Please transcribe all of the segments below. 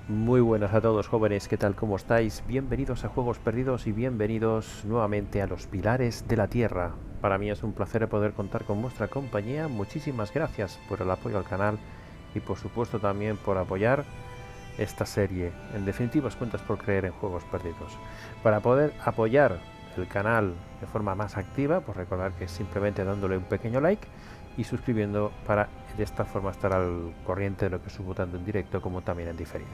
Muy buenas a todos, jóvenes, ¿qué tal? ¿Cómo estáis? Bienvenidos a Juegos Perdidos y bienvenidos nuevamente a los Pilares de la Tierra. Para mí es un placer poder contar con vuestra compañía. Muchísimas gracias por el apoyo al canal y por supuesto también por apoyar esta serie. En definitiva, os cuentas por creer en Juegos Perdidos. Para poder apoyar el canal de forma más activa, pues recordar que es simplemente dándole un pequeño like y suscribiendo para de esta forma estar al corriente de lo que subo tanto en directo como también en diferido.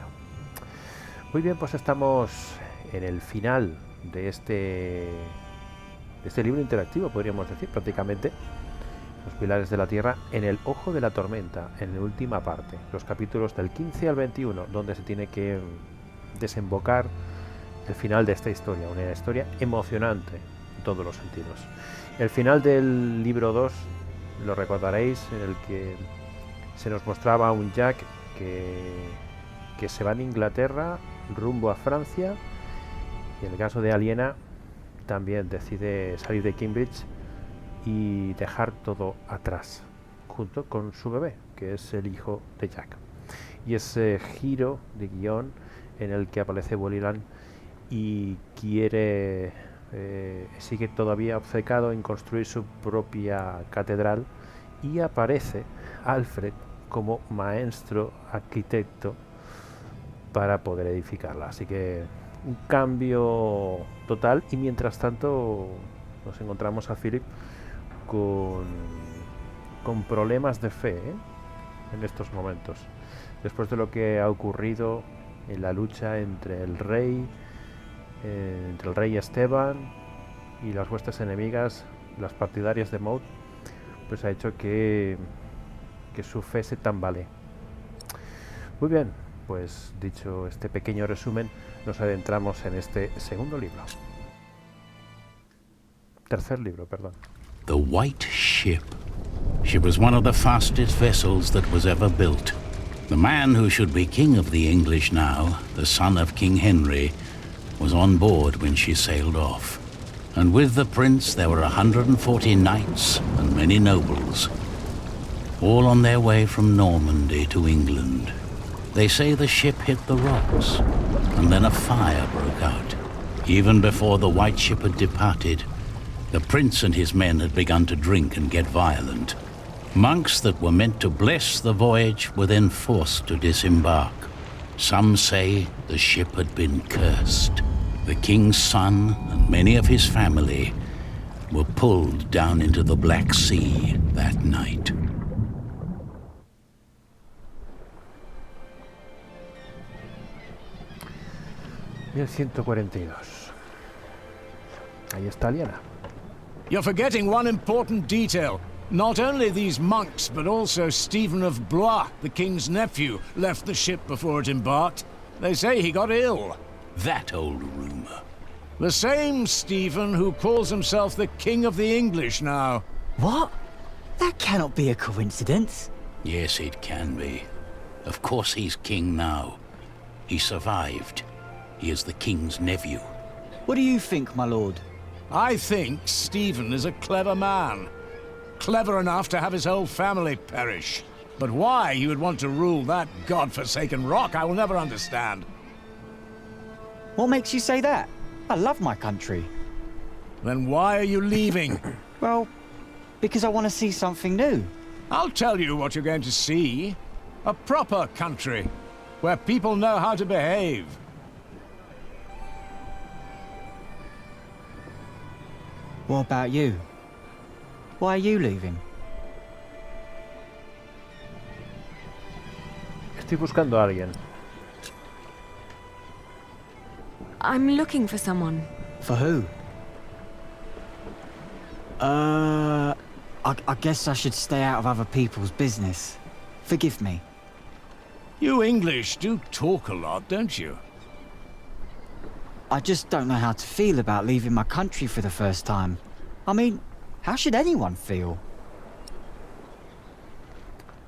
Muy bien, pues estamos en el final de este libro interactivo, podríamos decir, prácticamente. Los Pilares de la Tierra en el ojo de la tormenta, en la última parte, los capítulos del 15 al 21, donde se tiene que desembocar el final de esta historia, una historia emocionante en todos los sentidos. El final del libro 2 lo recordaréis, en el que se nos mostraba un Jack que se va de Inglaterra rumbo a Francia, y en el caso de Aliena también decide salir de Kingsbridge y dejar todo atrás junto con su bebé, que es el hijo de Jack. Y ese giro de guión en el que aparece Bolilan y sigue todavía obcecado en construir su propia catedral, y aparece Alfred como maestro arquitecto para poder edificarla. Así que un cambio total, y mientras tanto nos encontramos a Philip con problemas de fe, en estos momentos, después de lo que ha ocurrido en la lucha entre el rey Esteban y las huestes enemigas, las partidarias de Maud, pues ha hecho que su fe se tambalee. Muy bien, pues dicho este pequeño resumen, nos adentramos en este tercer libro, perdón. The White Ship. She was one of the fastest vessels that was ever built. The man who should be king of the English now, the son of King Henry, was on board when she sailed off. And with the prince there were 140 knights and many nobles, all on their way from Normandy to England. They say the ship hit the rocks, and then a fire broke out. Even before the White Ship had departed, the prince and his men had begun to drink and get violent. Monks that were meant to bless the voyage were then forced to disembark. Some say the ship had been cursed. The king's son and many of his family were pulled down into the Black Sea that night. Y el 142. Ahí está Aliena. You're forgetting one important detail. Not only these monks, but also Stephen of Blois, the king's nephew, left the ship before it embarked. They say he got ill. That old rumor. The same Stephen who calls himself the king of the English now. What? That cannot be a coincidence. Yes, it can be. Of course he's king now. He survived. He is the king's nephew. What do you think, my lord? I think Stephen is a clever man. Clever enough to have his whole family perish. But why he would want to rule that god-forsaken rock, I will never understand. What makes you say that? I love my country. Then why are you leaving? Well, because I want to see something new. I'll tell you what you're going to see. A proper country, where people know how to behave. What about you? Why are you leaving? Estoy buscando a alguien. I'm looking for someone. For who? I guess I should stay out of other people's business. Forgive me. You English do talk a lot, don't you? I just don't know how to feel about leaving my country for the first time. I mean, how should anyone feel?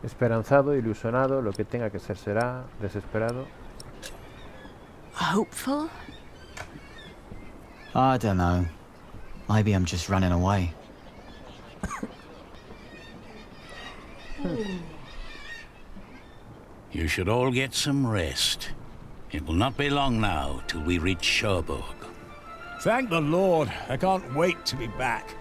Esperanzado, ilusionado, lo que tenga que ser será, desesperado. Hopeful? I don't know. Maybe I'm just running away. You should all get some rest. It will not be long now till we reach Cherbourg. Thank the Lord. I can't wait to be back.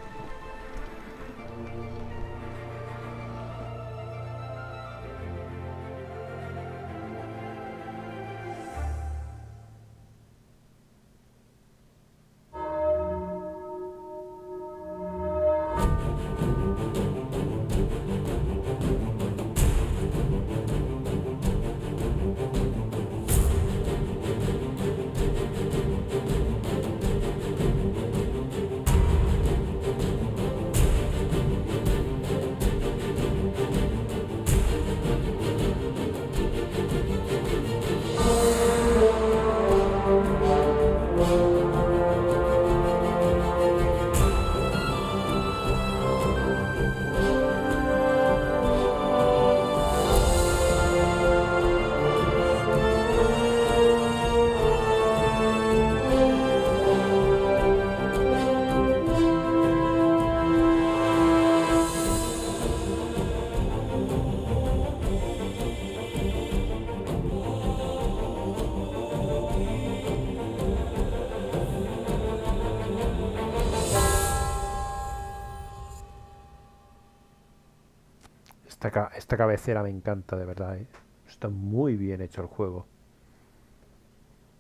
Esta cabecera me encanta, de verdad, ¿eh? Está muy bien hecho el juego.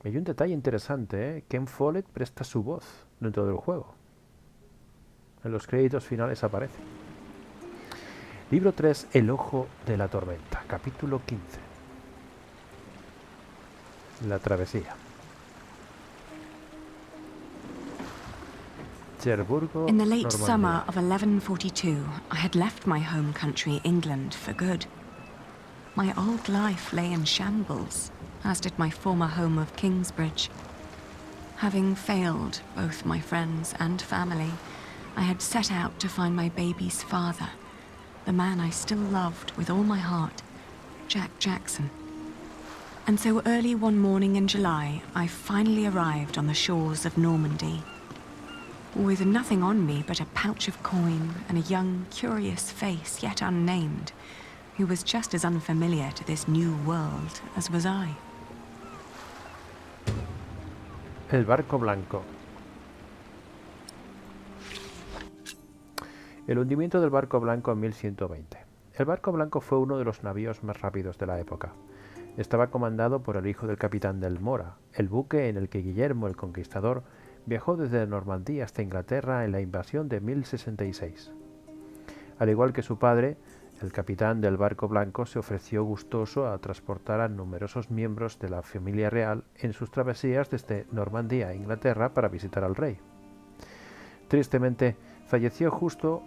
Hay un detalle interesante, ¿eh? Ken Follet presta su voz dentro del juego. En los créditos finales aparece. Libro 3, El ojo de la tormenta, capítulo 15. La travesía. In the late summer of 1142, I had left my home country, England, for good. My old life lay in shambles, as did my former home of Kingsbridge. Having failed both my friends and family, I had set out to find my baby's father, the man I still loved with all my heart, Jack Jackson. And so early one morning in July, I finally arrived on the shores of Normandy. With nothing on me but a pouch of coin and a young, curious face yet unnamed, who was just as unfamiliar to this new world as was I. El barco blanco. El hundimiento del barco blanco en 1120. El barco blanco fue uno de los navíos más rápidos de la época. Estaba comandado por el hijo del capitán del Mora, el buque en el que Guillermo el Conquistador viajó desde Normandía hasta Inglaterra en la invasión de 1066. Al igual que su padre, el capitán del barco blanco se ofreció gustoso a transportar a numerosos miembros de la familia real en sus travesías desde Normandía a Inglaterra para visitar al rey. Tristemente, falleció justo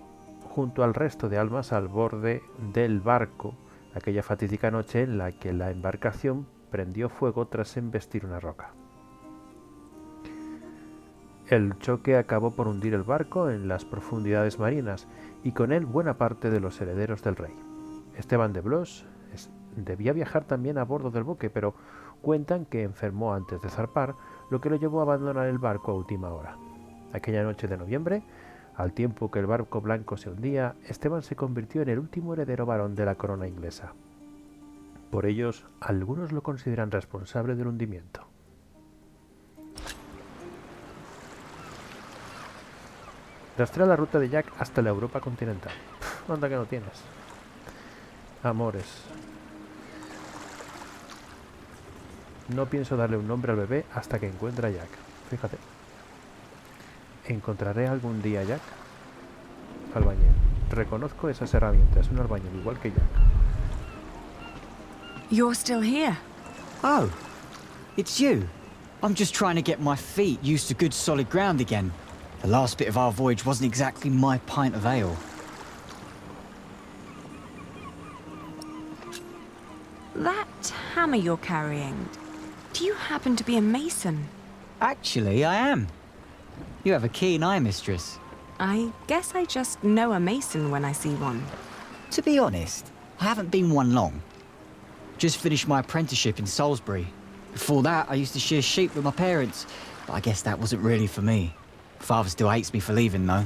junto al resto de almas al borde del barco aquella fatídica noche en la que la embarcación prendió fuego tras embestir una roca. El choque acabó por hundir el barco en las profundidades marinas y con él buena parte de los herederos del rey. Esteban de Blois debía viajar también a bordo del buque, pero cuentan que enfermó antes de zarpar, lo que lo llevó a abandonar el barco a última hora. Aquella noche de noviembre, al tiempo que el barco blanco se hundía, Esteban se convirtió en el último heredero varón de la corona inglesa. Por ellos, algunos lo consideran responsable del hundimiento. Rastrea la ruta de Jack hasta la Europa continental. Anda que no tienes. Amores. No pienso darle un nombre al bebé hasta que encuentre a Jack. Fíjate. ¿Encontraré algún día a Jack? Albañil. Reconozco esas herramientas. Un albañil igual que Jack. You're still here? Oh, it's you. I'm just trying to get my feet used to good solid ground again. The last bit of our voyage wasn't exactly my pint of ale. That hammer you're carrying, do you happen to be a mason? Actually, I am. You have a keen eye, mistress. I guess I just know a mason when I see one. To be honest, I haven't been one long. Just finished my apprenticeship in Salisbury. Before that, I used to shear sheep with my parents, but I guess that wasn't really for me. Father still hates me for leaving, though.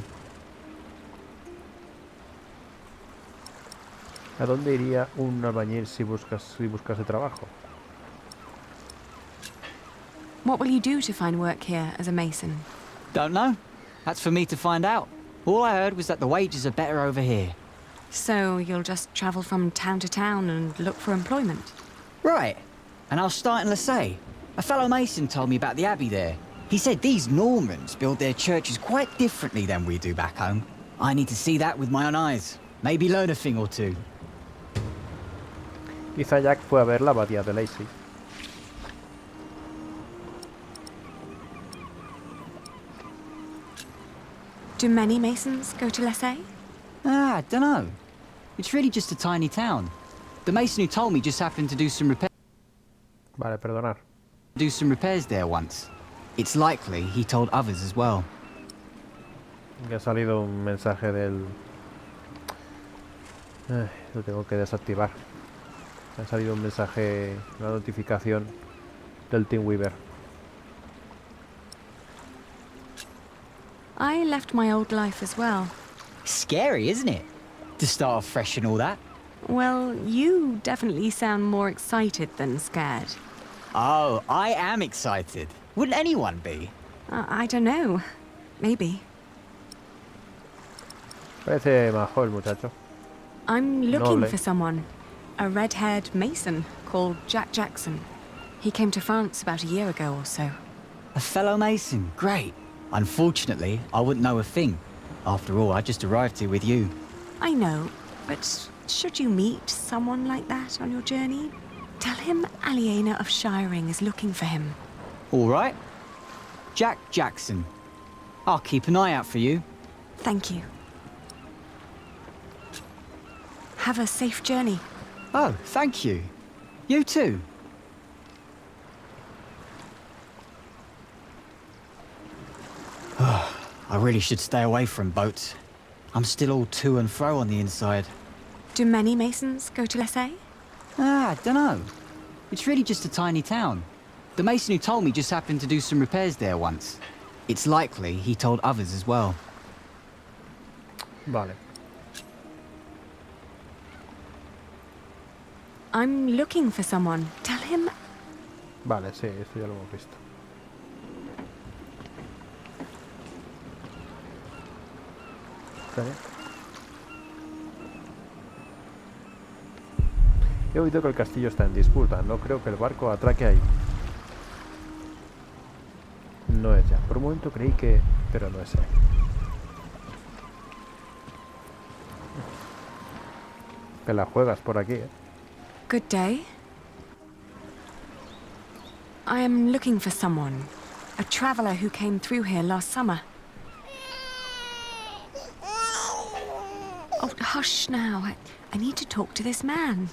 ¿A dónde iría un albañil si buscase trabajo? What will you do to find work here as a mason? Don't know. That's for me to find out. All I heard was that the wages are better over here. So you'll just travel from town to town and look for employment? Right. And I'll start in Lassay. A fellow mason told me about the abbey there. He said these Normans build their churches quite differently than we do back home. I need to see that with my own eyes. Maybe learn a thing or two. Quizá Jack fue a ver la abadía de Lacey. Do many masons go to Lassay? I dunno. It's really just a tiny town. The mason who told me just happened to do some repairs there once. It's likely he told others as well. Ya ha salido un mensaje del... lo tengo que desactivar. Ha salido un mensaje, una notificación del Team Weaver. I left my old life as well. Scary, isn't it? To start off fresh and all that. Well, you definitely sound more excited than scared. Oh, I am excited. Wouldn't anyone be? I don't know. Maybe. Parece majo el muchacho. I'm looking Noble. for someone. A red-haired mason called Jack Jackson. He came to France about a year ago or so. A fellow mason, great. Unfortunately, I wouldn't know a thing. After all, I just arrived here with you. I know, but should you meet someone like that on your journey, tell him Aliena of Shiring is looking for him. All right. Jack Jackson. I'll keep an eye out for you. Thank you. Have a safe journey. Oh, thank you. You too. I really should stay away from boats. I'm still all to and fro on the inside. Do many masons go to Lassay? I dunno. It's really just a tiny town. The mason who told me just happened to do some repairs there once. It's likely he told others as well. Vale. I'm looking for someone. Tell him... Vale, sí, esto ya lo hemos visto. Vale. He oído que el castillo está en disputa. No creo que el barco atraque ahí. No es ya. Por un momento creí que... pero no es él. Te la juegas por aquí, ¿eh? Good day. I am looking for someone. A traveler who came through here last summer. Oh, hush now. I need to talk to this man.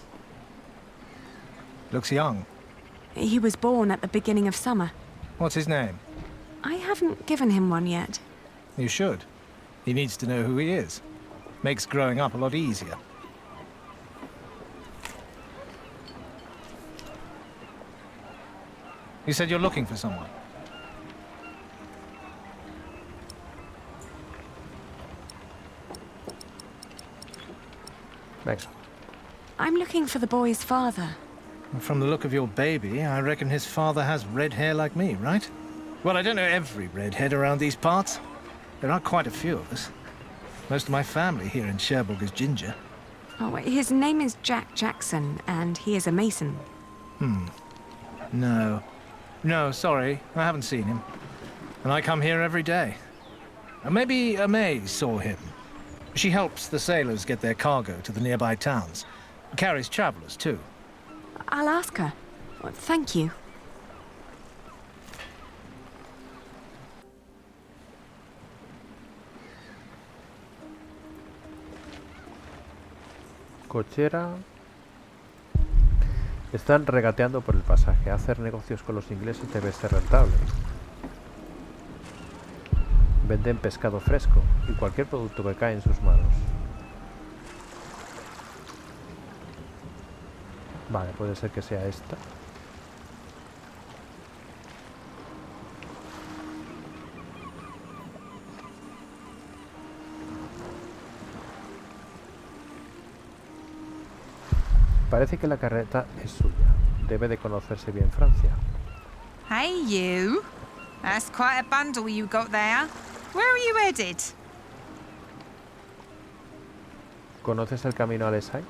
Looks young. He was born at the beginning of summer. What's his name? I haven't given him one yet. You should. He needs to know who he is. Makes growing up a lot easier. You said you're looking for someone. Venga. I'm looking for the boy's father. From the look of your baby, I reckon his father has red hair like me, right? Well, I don't know every redhead around these parts. There are quite a few of us. Most of my family here in Cherbourg is ginger. Oh, his name is Jack Jackson, and he is a mason. No. No, sorry, I haven't seen him. And I come here every day. Maybe May saw him. She helps the sailors get their cargo to the nearby towns. Carries travelers, too. I'll ask her. Well, thank you. Cochera. Están regateando por el pasaje. Hacer negocios con los ingleses debe ser rentable. Venden pescado fresco y cualquier producto que cae en sus manos. Vale, puede ser que sea esta. Parece que la carreta es suya. Debe de conocerse bien Francia. Hey, you. That's quite a bundle you got there. Where are you headed? ¿Conoces el camino al Esai?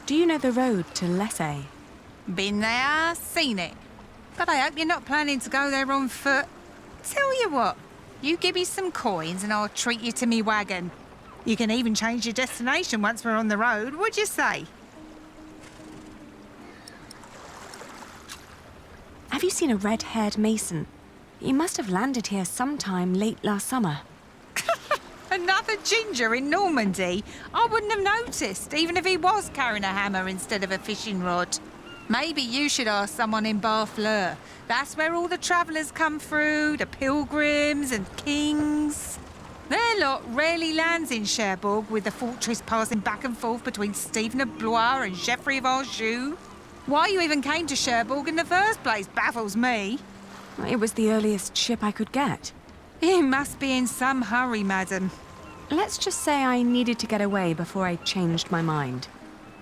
Do you know the road to Lessay? Been there, seen it. But I hope you're not planning to go there on foot. Tell you what, you give me some coins and I'll treat you to me wagon. You can even change your destination once we're on the road. What'd you say? Have you seen a red-haired mason? He must have landed here sometime late last summer. Another ginger in Normandy? I wouldn't have noticed, even if he was carrying a hammer instead of a fishing rod. Maybe you should ask someone in Barfleur. That's where all the travellers come through, the pilgrims and kings. Their lot rarely lands in Cherbourg, with the fortress passing back and forth between Stephen of Blois and Geoffrey of Anjou. Why you even came to Cherbourg in the first place baffles me. It was the earliest ship I could get. You must be in some hurry, madam. Let's just say I needed to get away before I changed my mind.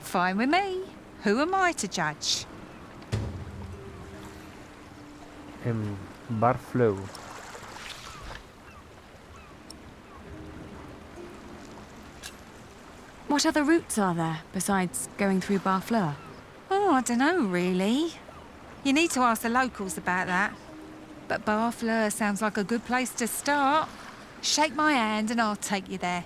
Fine with me. Who am I to judge? En Barfleur. What other routes are there besides going through Barfleur? Oh, I don't know, really. You need to ask the locals about that. But Barfleur sounds like a good place to start. Shake my hand and I'll take you there.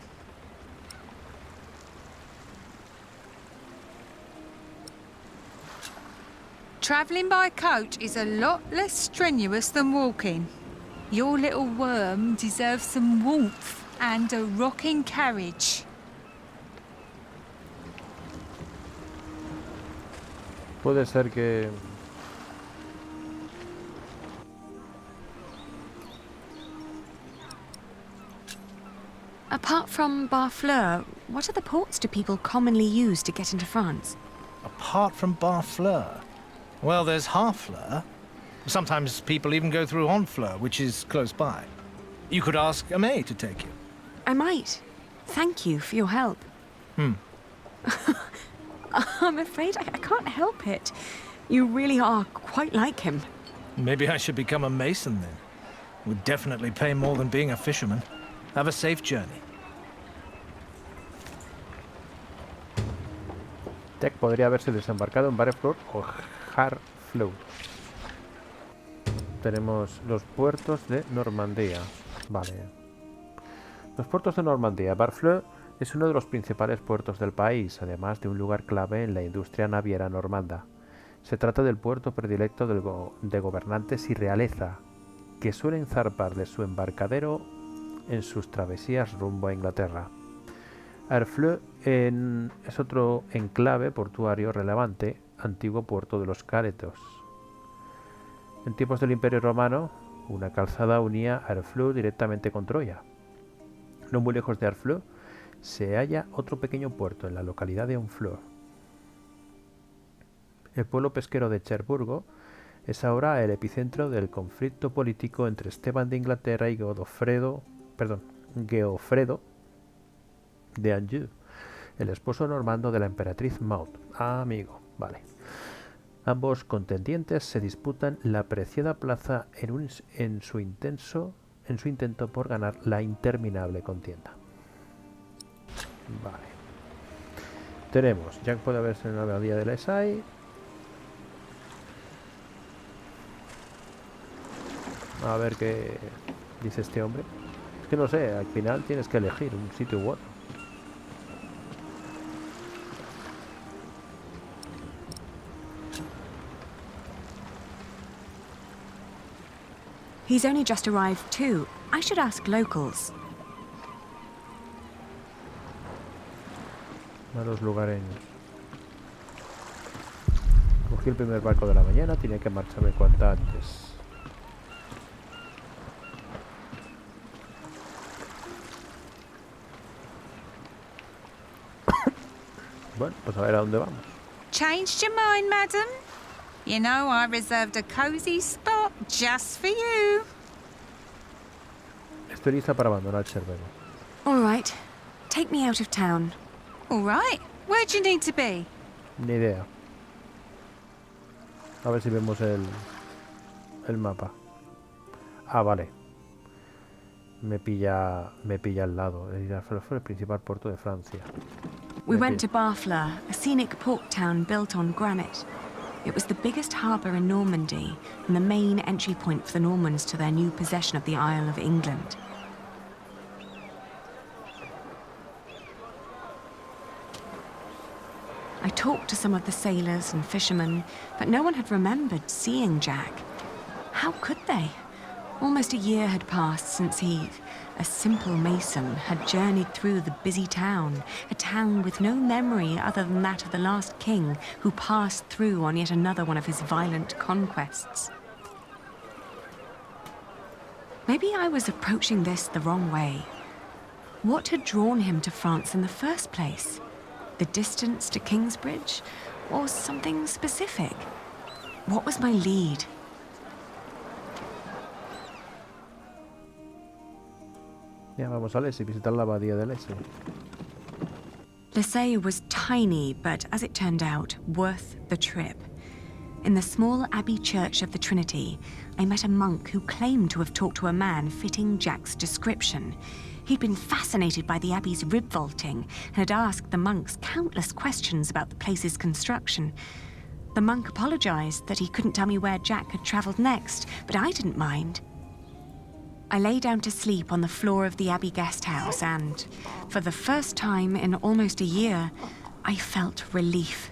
Travelling by coach is a lot less strenuous than walking. Your little worm deserves some warmth and a rocking carriage. Puede ser que... Apart from Barfleur, what other ports do people commonly use to get into France? Apart from Barfleur? Well, there's Harfleur. Sometimes people even go through Honfleur, which is close by. You could ask Aimé to take you. I might. Thank you for your help. I'm afraid I can't help it. You really are quite like him. Maybe I should become a mason then. Would definitely pay more than being a fisherman. Have a safe journey. Tech podría haberse desembarcado en Barfleur o Harfleur. Tenemos los puertos de Normandía. Vale. Los puertos de Normandía. Barfleur es uno de los principales puertos del país, además de un lugar clave en la industria naviera normanda. Se trata del puerto predilecto de gobernantes y realeza, que suelen zarpar de su embarcadero en sus travesías rumbo a Inglaterra. Harfleur es otro enclave portuario relevante, antiguo puerto de los Caretos. En tiempos del Imperio Romano, una calzada unía Harfleur directamente con Troya. No muy lejos de Harfleur se halla otro pequeño puerto en la localidad de Honfleur. El pueblo pesquero de Cherburgo es ahora el epicentro del conflicto político entre Esteban de Inglaterra y Geofredo de Anjou, el esposo normando de la emperatriz Maud. Ah, amigo, vale. Ambos contendientes se disputan la preciada plaza en su intento por ganar la interminable contienda. Vale. Tenemos, Jack puede verse en la abadía de la Esai. A ver qué dice este hombre. Es que no sé, al final tienes que elegir un sitio u otro. He's only just arrived too. I should ask locals. Malos lugareños. Cogí el primer barco de la mañana, tenía que marcharme cuanto antes. Bueno, pues a ver a dónde vamos. Changed your mind, madam? You know, I reserved a cozy spot just for you. Estoy lista para abandonar Cherbourg. All right. Take me out of town. All right. Where do you need to be? Ni idea. A ver si vemos el el mapa? Ah, vale. Me pilla al lado. Fue el principal puerto de Francia. We went to Barfleur, a scenic port town built on granite. It was the biggest harbour in Normandy and the main entry point for the Normans to their new possession of the Isle of England. I talked to some of the sailors and fishermen, but no one had remembered seeing Jack. How could they? Almost a year had passed since he, a simple mason, had journeyed through the busy town, a town with no memory other than that of the last king who passed through on yet another one of his violent conquests. Maybe I was approaching this the wrong way. What had drawn him to France in the first place? The distance to Kingsbridge? Or something specific? What was my lead? Ya, vamos a Les y visitar la abadía de Les. Lisieux was tiny, but as it turned out, worth the trip. In the small abbey church of the Trinity, I met a monk who claimed to have talked to a man fitting Jack's description. He'd been fascinated by the abbey's rib vaulting and had asked the monks countless questions about the place's construction. The monk apologized that he couldn't tell me where Jack had traveled next, but I didn't mind. I lay down to sleep on the floor of the Abbey guest house and, for the first time in almost a year, I felt relief.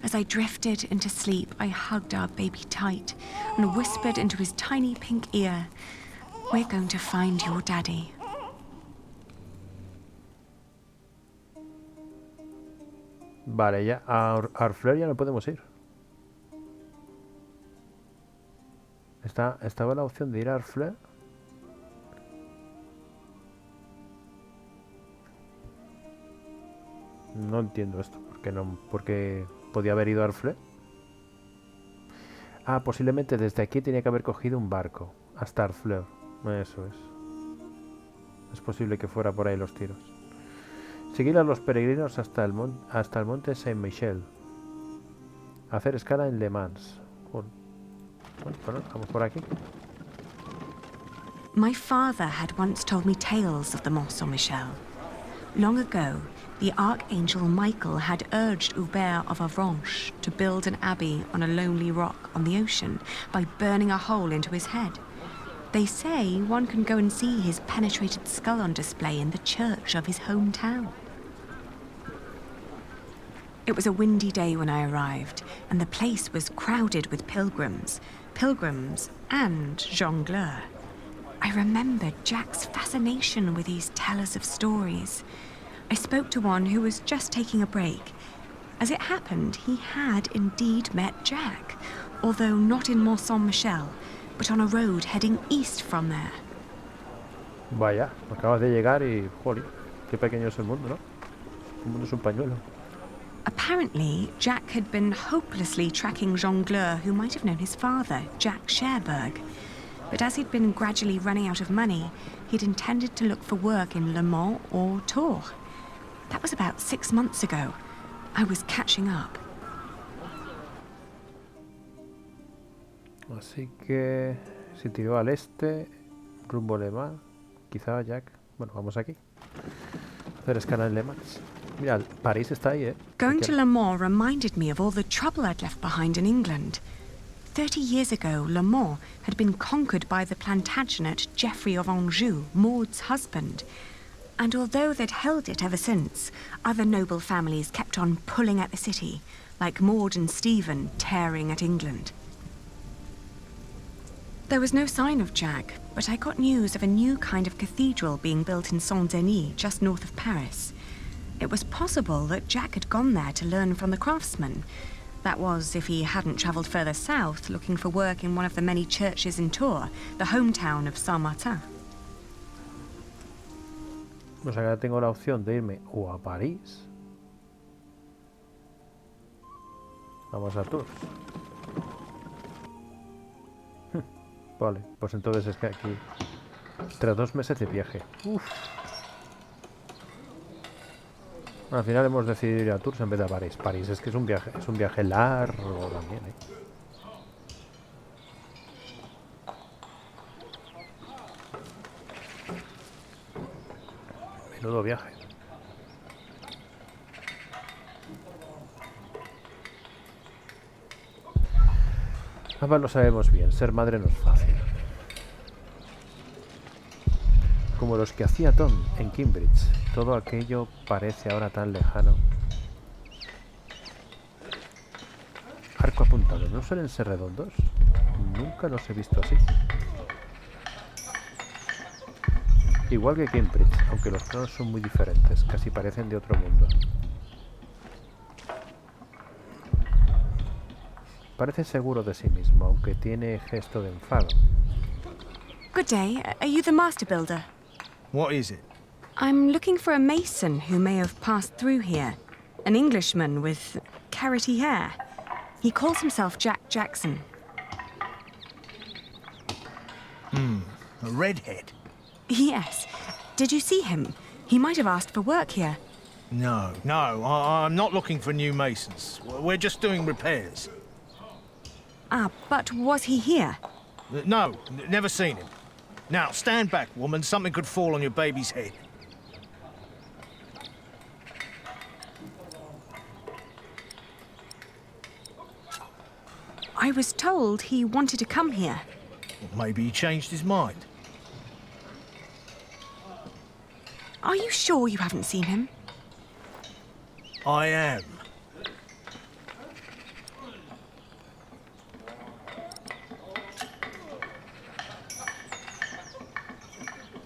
As I drifted into sleep, I hugged our baby tight and whispered into his tiny pink ear, "We're going to find your daddy." Vale, ya a Harfleur ya no podemos ir. Estaba la opción de ir a Harfleur. No entiendo esto. ¿Porque podía haber ido a Harfleur? Ah, posiblemente desde aquí tenía que haber cogido un barco hasta Harfleur. Eso es. Es posible que fuera por ahí los tiros. Seguir a los peregrinos hasta el monte Saint-Michel. Hacer escala en Le Mans. Bueno, vamos por aquí. My father had once told me tales of the Mont Saint-Michel. Long ago, the Archangel Michael had urged Hubert of Avranches to build an abbey on a lonely rock on the ocean by burning a hole into his head. They say one can go and see his penetrated skull on display in the church of his hometown. It was a windy day when I arrived, and the place was crowded with pilgrims and jongleurs. I remembered Jack's fascination with these tellers of stories. I spoke to one who was just taking a break. As it happened, he had indeed met Jack, although not in Mont Saint-Michel, but on a road heading east from there. Vaya, acabas de llegar y, jolín, qué pequeño es el mundo, ¿no? El mundo es un pañuelo. Apparently, Jack had been hopelessly tracking jongleur who might have known his father, Jack Cherbourg. But as he'd been gradually running out of money, he'd intended to look for work in Le Mans or Tours. That was about 6 months ago. I was catching up. Así que si tiró al este, rumbo Le Mans, quizá Jack. Bueno, vamos aquí. Hacer escala en Le Mans. Mira, París está ahí, ¿eh? Going to Le Mans reminded me of all the trouble I'd left behind in England. 30 years ago, Le Mans had been conquered by the Plantagenet Geoffrey of Anjou, Maud's husband. And although they'd held it ever since, other noble families kept on pulling at the city, like Maud and Stephen tearing at England. There was no sign of Jack, but I got news of a new kind of cathedral being built in Saint-Denis, just north of Paris. It was possible that Jack had gone there to learn from the craftsmen. That was, if he hadn't travelled further south, looking for work in one of the many churches in Tours, the hometown of Saint-Martin. O sea, ahora tengo la opción de irme o a París. Vamos a Tours. Vale, pues entonces es que aquí... Tras 2 meses de viaje. Uf. Al final hemos decidido ir a Tours en vez de a París. París es que es un viaje largo también, ¿eh? Menudo viaje. Ambas lo sabemos bien, ser madre no es fácil. Como los que hacía Tom en Kingsbridge. Todo aquello parece ahora tan lejano. Arco apuntado, ¿no suelen ser redondos? Nunca los he visto así. Igual que Kingsbridge, aunque los planos son muy diferentes, casi parecen de otro mundo. Parece seguro de sí mismo, aunque tiene gesto de enfado. Good day. Are you the master builder? What is it? I'm looking for a mason who may have passed through here. An Englishman with carroty hair. He calls himself Jack Jackson. A redhead? Yes. Did you see him? He might have asked for work here. No, I'm not looking for new masons. We're just doing repairs. Ah, but was he here? No, never seen him. Now, stand back, woman. Something could fall on your baby's head. I was told he wanted to come here. Well, maybe he changed his mind. Are you sure you haven't seen him? I am.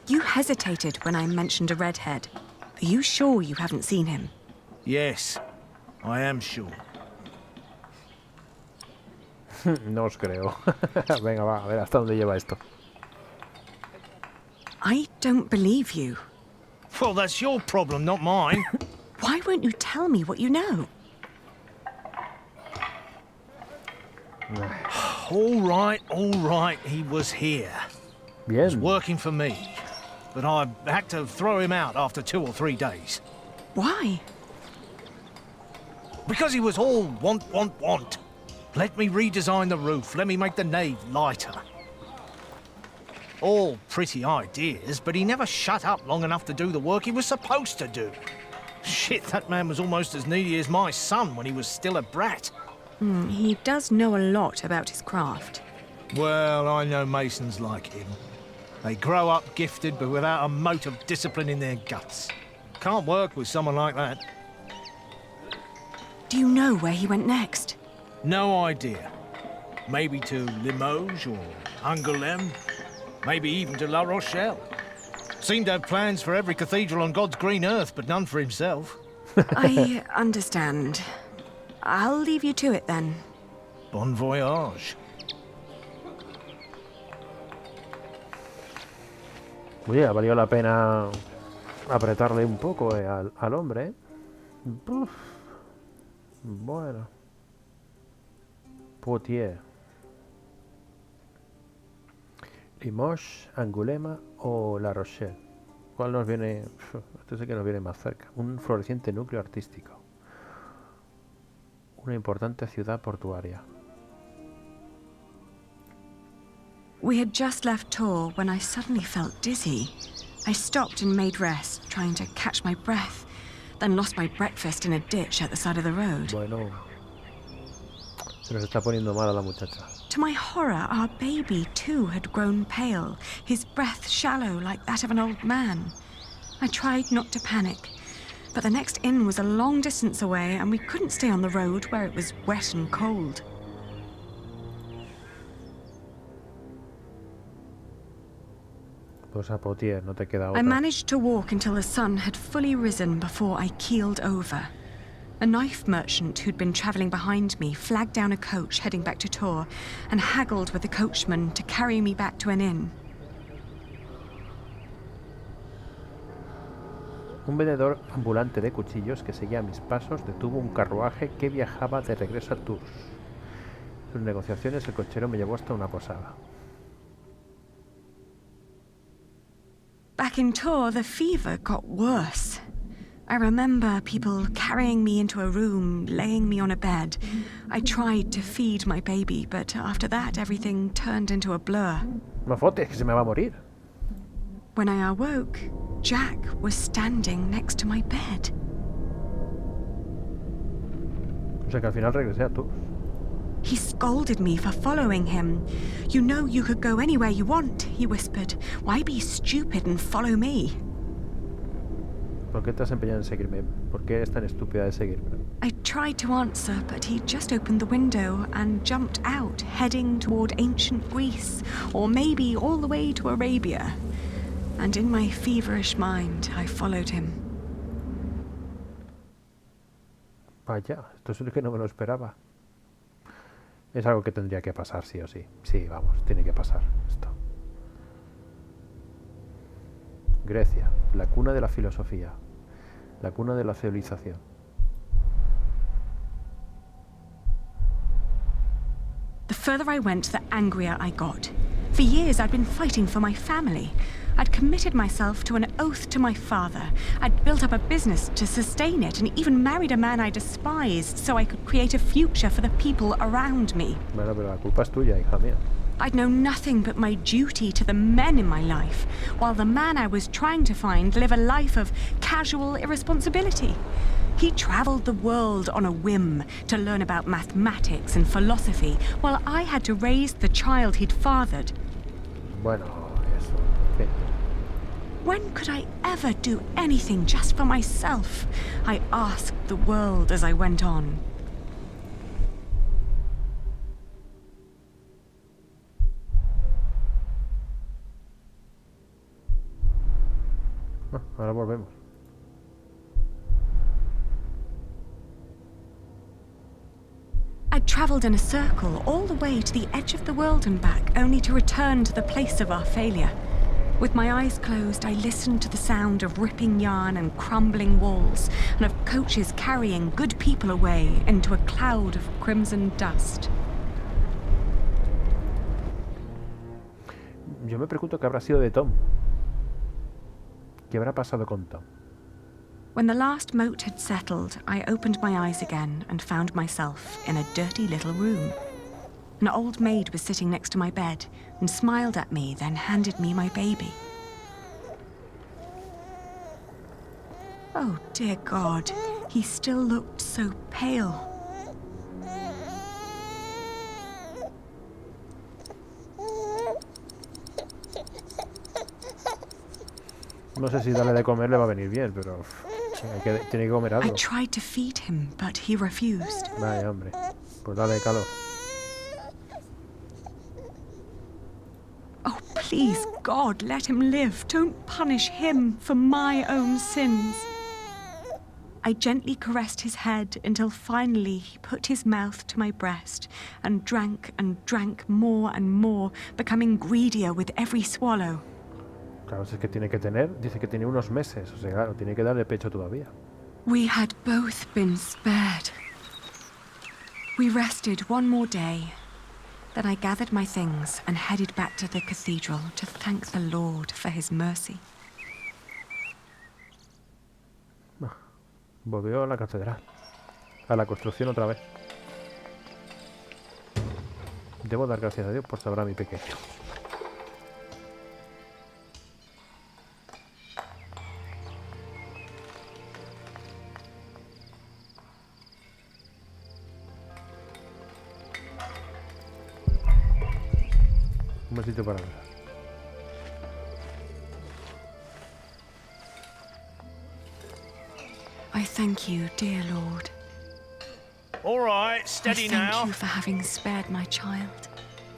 You hesitated when I mentioned a redhead. Are you sure you haven't seen him? Yes, I am sure. No os creo. Venga, va, a ver hasta dónde lleva esto. I don't believe you. Well, that's your problem, not mine. Why won't you tell me what you know? All right, he was here. He was Bien. working for me. But I had to throw him out after 2 or 3 days. Why? Because he was all want. Let me redesign the roof, let me make the nave lighter. All pretty ideas, but he never shut up long enough to do the work he was supposed to do. Shit, that man was almost as needy as my son when he was still a brat. He does know a lot about his craft. Well, I know masons like him. They grow up gifted, but without a mote of discipline in their guts. Can't work with someone like that. Do you know where he went next? No idea. Maybe to Limoges or Angoulême. Maybe even to La Rochelle. Seemed to have plans for every cathedral on God's green earth, but none for himself. I understand. I'll leave you to it then. Bon voyage. Oye, ha valido la pena apretarle un poco al hombre, ¿eh? Uf. Bueno. Poitiers. Limoges, Angoulême o La Rochelle. ¿Cuál nos viene? Este sí que nos viene más cerca. Un floreciente núcleo artístico. Una importante ciudad portuaria. We had just left Tours when I suddenly felt dizzy. I stopped and made rest, trying to catch my breath, then lost my breakfast in a ditch at the side of the road. Bueno, se nos está poniendo mal a la muchacha. To my horror, our baby too had grown pale, his breath shallow like that of an old man. I tried not to panic, but the next inn was a long distance away and we couldn't stay on the road where it was wet and cold. Pues a Poitiers, no te queda otra. I managed to walk until the sun had fully risen before I keeled over. A knife merchant who'd been travelling behind me flagged down a coach heading back to Tours and haggled with the coachman to carry me back to an inn. Un vendedor ambulante de cuchillos que seguía mis pasos detuvo un carruaje que viajaba de regreso a Tours. En sus negociaciones el cochero me llevó hasta una posada. Back in Tours, the fever got worse. I remember people carrying me into a room, laying me on a bed. I tried to feed my baby, but after that everything turned into a blur. No fotes, que se me va a morir. When I awoke, Jack was standing next to my bed. O sea que al final regresé a tú. He scolded me for following him. You know you could go anywhere you want, he whispered. Why be stupid and follow me? ¿Por qué te has empeñado en seguirme? ¿Por qué eres tan estúpida de seguirme? I tried to answer, but he just opened the window and jumped out, heading toward ancient Greece, or maybe all the way to Arabia. And in my feverish mind, I followed him. Vaya, esto es lo que no me lo esperaba. Es algo que tendría que pasar, sí o sí. Sí, vamos, tiene que pasar esto. Grecia, la cuna de la filosofía, la cuna de la civilización. The further I went, the angrier I got. For years, I'd been fighting for my family. I'd committed myself to an oath to my father. I'd built up a business to sustain it and even married a man I despised so I could create a future for the people around me. Bueno, pero la culpa es tuya, hija mía. I'd known nothing but my duty to the men in my life, while the man I was trying to find lived a life of casual irresponsibility. He traveled the world on a whim to learn about mathematics and philosophy, while I had to raise the child he'd fathered. Bueno, eso, en fin. When could I ever do anything just for myself? I asked the world as I went on. Ah, ahora volvemos. I'd travelled in a circle all the way to the edge of the world and back, only to return to the place of our failure. With my eyes closed, I listened to the sound of ripping yarn and crumbling walls, and of coaches carrying good people away into a cloud of crimson dust. Yo me pregunto qué habrá sido de Tom. ¿Qué habrá pasado con Tom? When the last moat had settled, I opened my eyes again and found myself in a dirty little room. An old maid was sitting next to my bed and smiled at me, then handed me my baby. Oh, dear God, he still looked so pale. No sé si darle de comer le va a venir bien, pero tiene que comer I algo. tried to feed him, but he refused. Vaya, hombre. Pues dale calor. Oh, please, God, let him live. Don't punish him for my own sins. I gently caressed his head until finally he put his mouth to my breast and drank more and more, becoming greedier with every swallow. Claro, si es que tiene que tener, dice que tiene unos meses, o sea, claro, tiene que darle pecho todavía. We had both been spared. We rested one more day. Then I gathered my things and headed back to the cathedral to thank the Lord for his mercy. Volvió a la catedral. A la construcción otra vez. Debo dar gracias a Dios por salvar a mi pequeño. Un besito para ver. I thank you, dear Lord. All right, I steady thank now. you for having spared my child.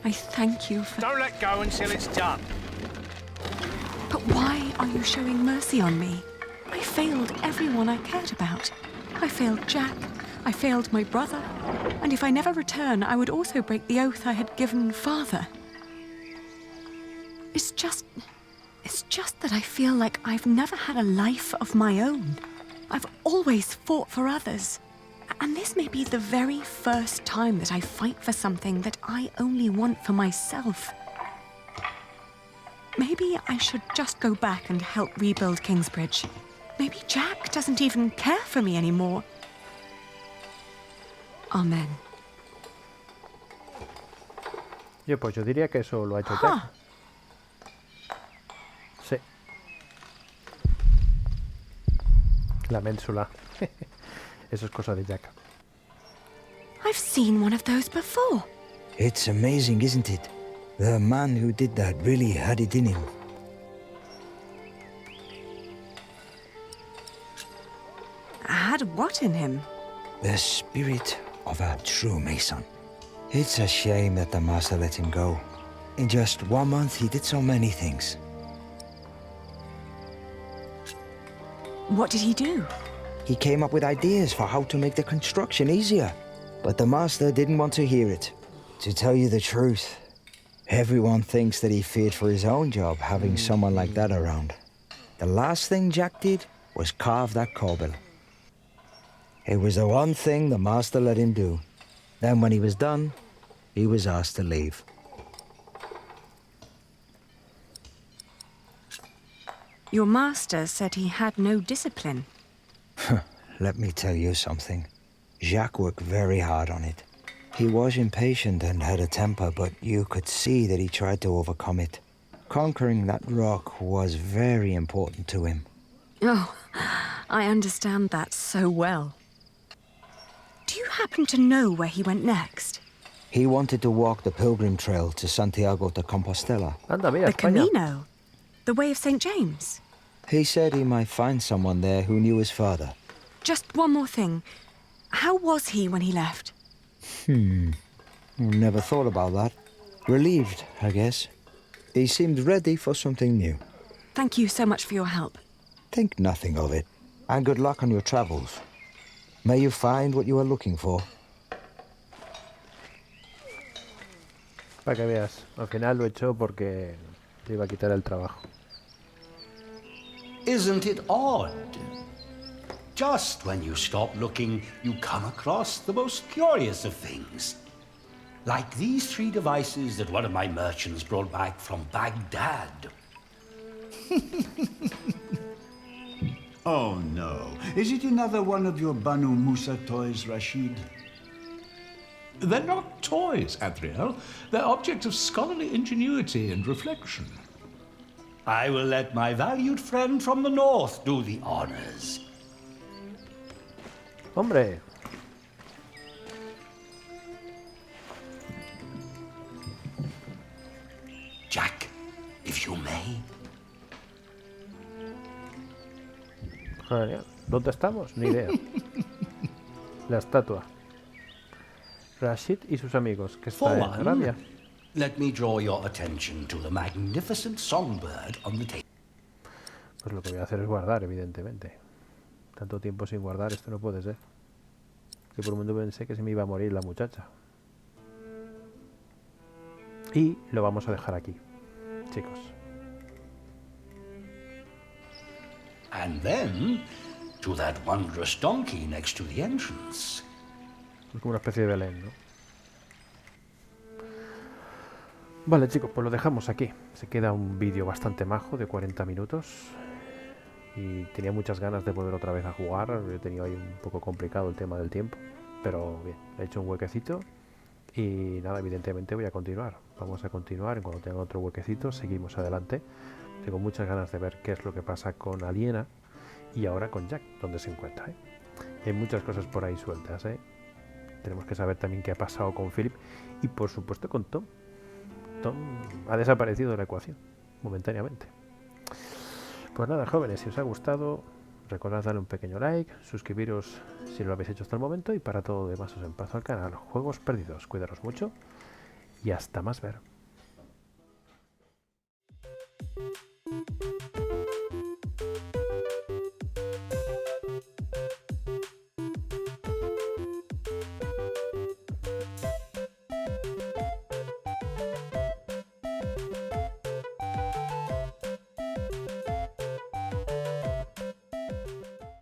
I thank you for... Don't let go until it's done. But why are you showing mercy on me? I failed everyone I cared about. I failed Jack. I failed my brother. And if I never return, I would also break the oath I had given Father. It's just that I feel like I've never had a life of my own. I've always fought for others. And this may be the very first time that I fight for something that I only want for myself. Maybe I should just go back and help rebuild Kingsbridge. Maybe Jack doesn't even care for me anymore. Amen. Pues yo diría que eso lo ha hecho Jack. Sí. La ménsula. Eso es cosa de Jack. I've seen one of those before. It's amazing, isn't it? The man who did that really had it in him. Had what in him? The spirit of a true Mason. It's a shame that the master let him go. In just 1 month, he did so many things. What did he do? He came up with ideas for how to make the construction easier. But the master didn't want to hear it. To tell you the truth, everyone thinks that he feared for his own job having someone like that around. The last thing Jack did was carve that corbel. It was the one thing the master let him do. Then when he was done, he was asked to leave. Your master said he had no discipline. Let me tell you something. Jacques worked very hard on it. He was impatient and had a temper, but you could see that he tried to overcome it. Conquering that rock was very important to him. Oh, I understand that so well. Do you happen to know where he went next? He wanted to walk the pilgrim trail to Santiago de Compostela. Anda, mira, The España. Camino? The Way of St. James? He said he might find someone there who knew his father. Just one more thing. How was he when he left? Never thought about that. Relieved, I guess. He seemed ready for something new. Thank you so much for your help. Think nothing of it. And good luck on your travels. May you find what you are looking for. Para que veas, al final lo he hecho porque te iba a quitar el trabajo. Isn't it odd? Just when you stop looking, you come across the most curious of things. Like these 3 devices that one of my merchants brought back from Baghdad. Oh no. Is it another one of your Banu Musa toys, Rashid? They're not toys, Adriel. They're objects of scholarly ingenuity and reflection. I will let my valued friend from the north do the honors. ¡Hombre! Jack, if you may. Genial. ¿Dónde estamos? Ni idea. La estatua. Rashid y sus amigos, que For está en Arabia. one, let me draw your attention to the magnificent songbird on the table. Pues lo que voy a hacer es guardar, evidentemente. Tanto tiempo sin guardar, esto no puede ser. Que por un momento pensé que se me iba a morir la muchacha. Y lo vamos a dejar aquí, chicos. And then, to that wondrous donkey next to the entrance. Es como una especie de Belén, ¿no? Vale, chicos, pues lo dejamos aquí. Se queda un vídeo bastante majo de 40 minutos. Y tenía muchas ganas de volver otra vez a jugar. He tenido ahí un poco complicado el tema del tiempo. Pero bien, he hecho un huequecito. Y nada, evidentemente voy a continuar. Vamos a continuar. En cuanto tenga otro huequecito, seguimos adelante. Tengo muchas ganas de ver qué es lo que pasa con Aliena. Y ahora con Jack, dónde se encuentra, ¿eh? Hay muchas cosas por ahí sueltas, ¿eh? Tenemos que saber también qué ha pasado con Philip. Y por supuesto con Tom. Tom ha desaparecido de la ecuación, momentáneamente. Pues nada, jóvenes, si os ha gustado, recordad darle un pequeño like, suscribiros si no lo habéis hecho hasta el momento, y para todo lo demás os emplazo al canal Juegos Perdidos. Cuidaros mucho y hasta más ver.